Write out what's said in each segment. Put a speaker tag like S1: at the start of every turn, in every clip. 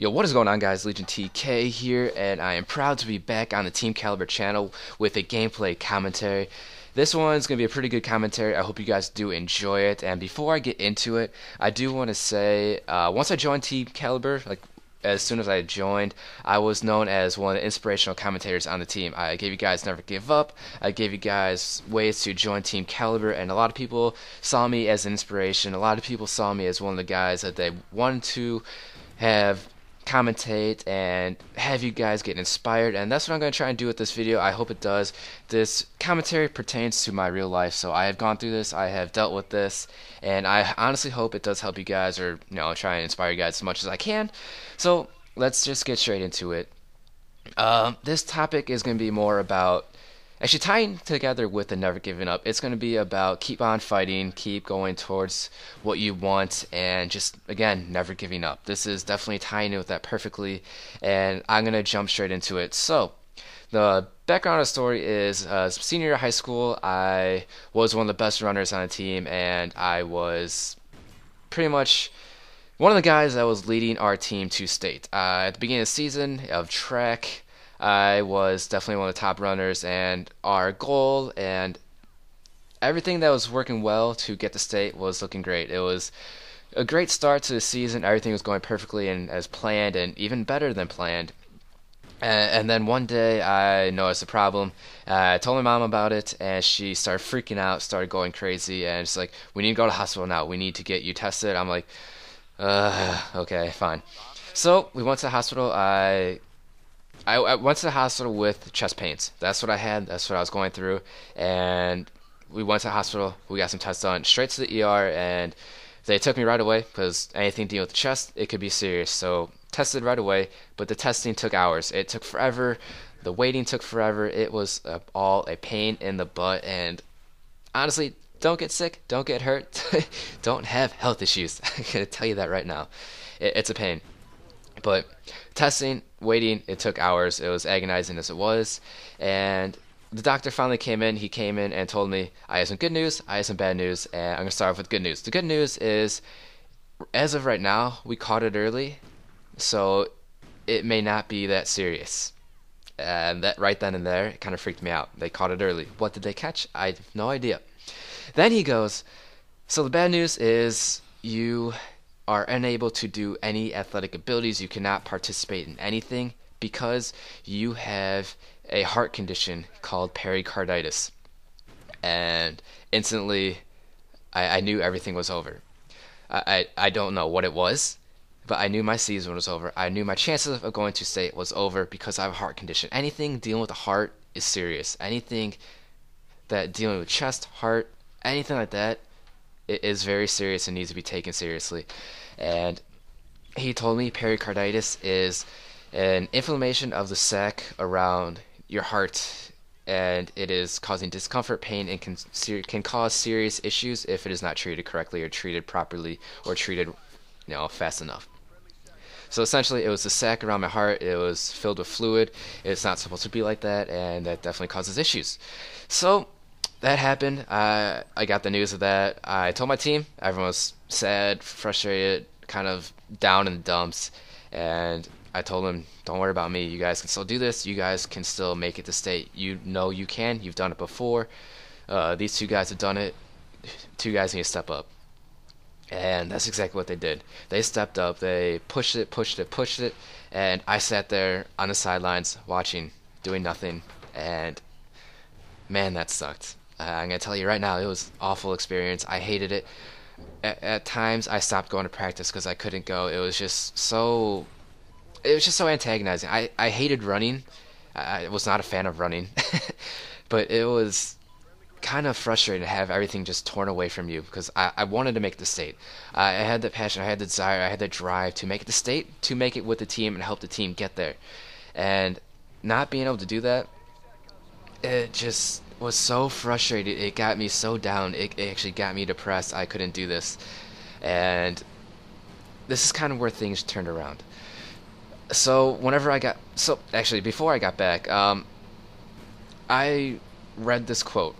S1: Yo, what is going on, guys? Legion TK here, and I am proud to be back on the Team Caliber channel with a gameplay commentary. This one's going to be a pretty good commentary. I hope you guys do enjoy it. And before I get into it, I do want to say, once I joined Team Caliber, like as soon as I joined, I was known as one of the inspirational commentators on the team. I gave you guys Never Give Up. I gave you guys ways to join Team Caliber, and a lot of people saw me as an inspiration. A lot of people saw me as one of the guys that they wanted to have commentate and have you guys get inspired, and that's what I'm going to try and do with this video. I hope it does. This commentary pertains to my real life, so I have gone through this, I have dealt with this, and I honestly hope it does help you guys, or try and inspire you guys as much as I can. So let's just get straight into it. This topic is going to be more about actually tying together with the never giving up. It's going to be about keep on fighting, keep going towards what you want, and just, again, never giving up. This is definitely tying in with that perfectly, and I'm going to jump straight into it. So, the background of the story is senior year of high school, I was one of the best runners on the team, and I was pretty much one of the guys that was leading our team to state. At the beginning of the season of track, I was definitely one of the top runners, and our goal and everything that was working well to get to state was looking great. It was a great start to the season. Everything was going perfectly and as planned, and even better than planned. And then one day I noticed a problem. I told my mom about it, and she started freaking out, started going crazy, and it's like, we need to go to the hospital now. We need to get you tested. I'm like, okay, fine. So we went to the hospital. I went to the hospital with chest pains. That's what I had. That's what I was going through. And we went to the hospital. We got some tests done. Straight to the ER, and they took me right away because anything dealing with the chest, it could be serious. So tested right away, but the testing took hours. It took forever. The waiting took forever. It was all a pain in the butt. And honestly, don't get sick. Don't get hurt. Don't have health issues. I'm going to tell you that right now. It's a pain. But testing, waiting, it took hours. It was agonizing as it was. And the doctor finally came in. He came in and told me I have some good news, I have some bad news, and I'm going to start off with good news. The good news is, as of right now, we caught it early, so it may not be that serious. And that right then and there, it kind of freaked me out. They caught it early. What did they catch? I have no idea. Then he goes, so the bad news is you are unable to do any athletic abilities. You cannot participate in anything because you have a heart condition called pericarditis. And instantly, I knew everything was over. I don't know what it was, but I knew my season was over. I knew my chances of going to state was over because I have a heart condition. Anything dealing with the heart is serious. Anything that dealing with chest, heart, anything like that, it is very serious and needs to be taken seriously. And he told me pericarditis is an inflammation of the sac around your heart, and it is causing discomfort, pain, and can cause serious issues if it is not treated correctly or treated properly or treated fast enough. So essentially, it was the sac around my heart. It was filled with fluid. It's not supposed to be like that, and that definitely causes issues. So that happened. I got the news of that. I told my team. Everyone was sad, frustrated, kind of down in the dumps. And I told them, don't worry about me. You guys can still do this. You guys can still make it to state. You know you can. You've done it before. These two guys have done it. Two guys need to step up. And that's exactly what they did. They stepped up. They pushed it, pushed it, pushed it. And I sat there on the sidelines watching, doing nothing. And man, that sucked. I'm going to tell you right now, it was an awful experience. I hated it. At times, I stopped going to practice because I couldn't go. It was just so antagonizing. I hated running. I was not a fan of running. But it was kind of frustrating to have everything just torn away from you because I wanted to make the state. I had the passion, I had the desire, I had the drive to make it the state, to make it with the team and help the team get there. And not being able to do that, it just was so frustrated. It got me so down. It actually got me depressed. I couldn't do this. And this is kind of where things turned around. So actually before I got back, I read this quote,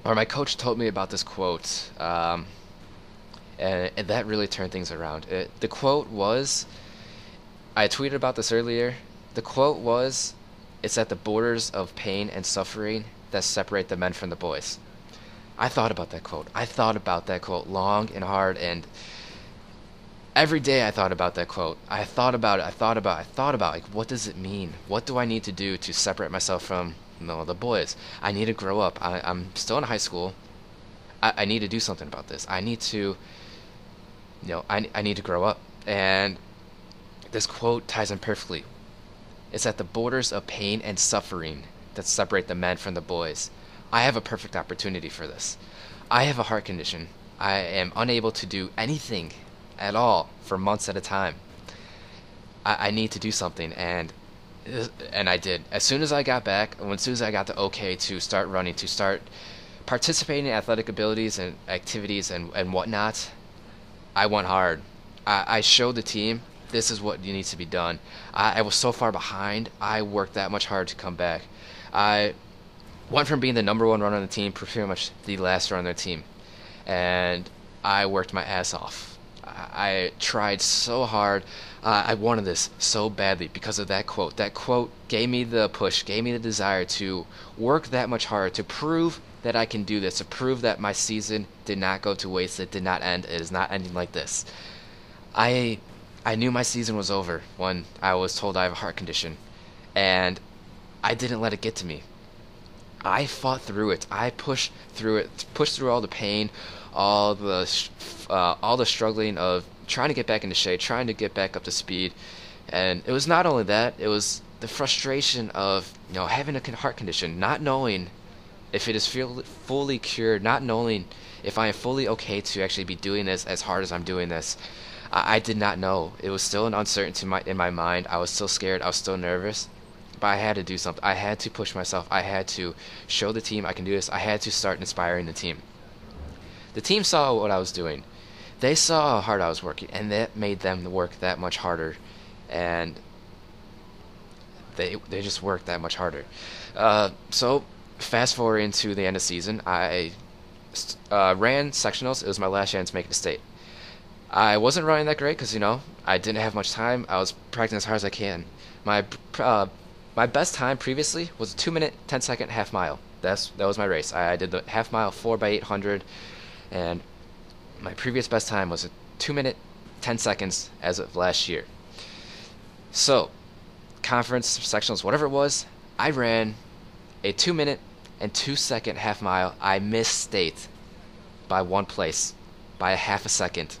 S1: or my coach told me about this quote, and that really turned things around. The quote was, I tweeted about this earlier. The quote was, "It's at the borders of pain and suffering that separate the men from the boys." I thought about that quote. I thought about that quote long and hard, and every day I thought about that quote. I thought about it. I thought about like, what does it mean? What do I need to do to separate myself from the boys? I need to grow up. I'm still in high school. I need to do something about this. I need to, I need to grow up. And this quote ties in perfectly. It's at the borders of pain and suffering that separate the men from the boys. I have a perfect opportunity for this. I have a heart condition. I am unable to do anything at all for months at a time. I need to do something, and I did. As soon as I got back, as soon as I got the okay to start running, to start participating in athletic abilities and activities and whatnot, I went hard. I showed the team this is what needs to be done. I was so far behind. I worked that much hard to come back. I went from being the number one runner on the team to pretty much the last runner on the team, and I worked my ass off. I tried so hard. I wanted this so badly because of that quote. That quote gave me the push, gave me the desire to work that much harder, to prove that I can do this, to prove that my season did not go to waste, it did not end, it is not ending like this. I knew my season was over when I was told I have a heart condition, and I didn't let it get to me. I fought through it. I pushed through it, pushed through all the pain, all the struggling of trying to get back into shape, trying to get back up to speed. And it was not only that, it was the frustration of having a heart condition, not knowing if it is fully cured, not knowing if I am fully okay to actually be doing this as hard as I'm doing this. I did not know. It was still an uncertainty in my mind. I was still scared. I was still nervous. But I had to do something. I had to push myself. I had to show the team I can do this. I had to start inspiring the team. The team saw what I was doing. They saw how hard I was working, and that made them work that much harder. And they just worked that much harder. So fast forward into the end of the season, I ran sectionals. It was my last chance to make it to state. I wasn't running that great because I didn't have much time. I was practicing as hard as I can. My best time previously was a 2-minute 10-second half mile. That was my race. I did the half mile 4x800, and my previous best time was a 2-minute 10 seconds as of last year. So, conference sectionals, whatever it was, I ran a 2-minute and 2-second half mile. I missed state by one place, by a half a second.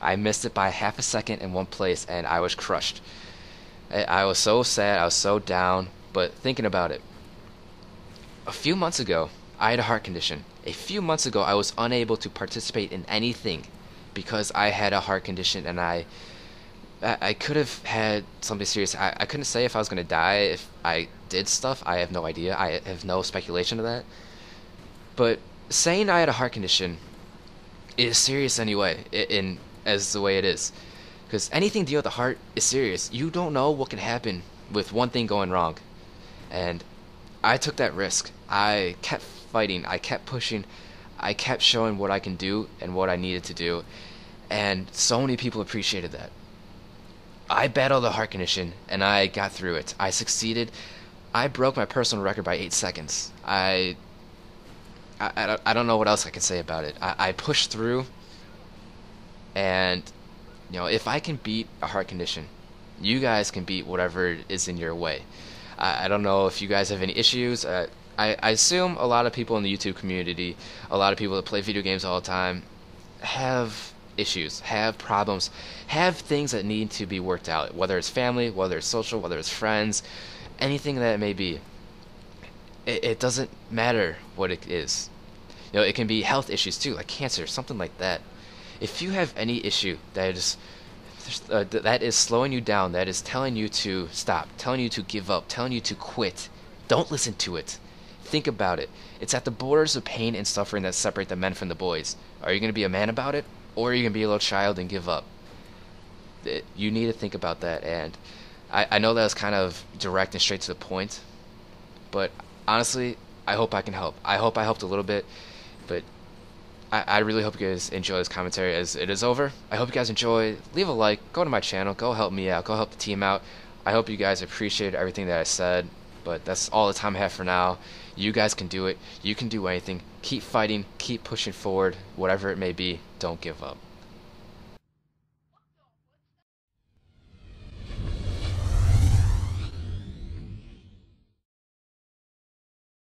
S1: I missed it by half a second in one place, and I was crushed. I was so sad, I was so down, but thinking about it, a few months ago, I had a heart condition. A few months ago, I was unable to participate in anything because I had a heart condition, and I could have had something serious. I couldn't say if I was going to die if I did stuff. I have no idea. I have no speculation of that. But saying I had a heart condition is serious anyway, as the way it is. Because anything dealing with the heart is serious. You don't know what can happen with one thing going wrong. And I took that risk. I kept fighting. I kept pushing. I kept showing what I can do and what I needed to do. And so many people appreciated that. I battled a heart condition, and I got through it. I succeeded. I broke my personal record by 8 seconds. I don't know what else I can say about it. I pushed through, and if I can beat a heart condition, you guys can beat whatever is in your way. I don't know if you guys have any issues. I assume a lot of people in the YouTube community, a lot of people that play video games all the time, have issues, have problems, have things that need to be worked out, whether it's family, whether it's social, whether it's friends, anything that it may be. It doesn't matter what it is. It can be health issues too, like cancer, something like that. If you have any issue that is slowing you down, that is telling you to stop, telling you to give up, telling you to quit, don't listen to it. Think about it. It's at the borders of pain and suffering that separate the men from the boys. Are you going to be a man about it, or are you going to be a little child and give up? You need to think about that, and I know that was kind of direct and straight to the point, but honestly, I hope I can help. I hope I helped a little bit, but I really hope you guys enjoy this commentary as it is over. I hope you guys enjoy. Leave a like. Go to my channel. Go help me out. Go help the team out. I hope you guys appreciate everything that I said. But that's all the time I have for now. You guys can do it. You can do anything. Keep fighting. Keep pushing forward. Whatever it may be. Don't give up.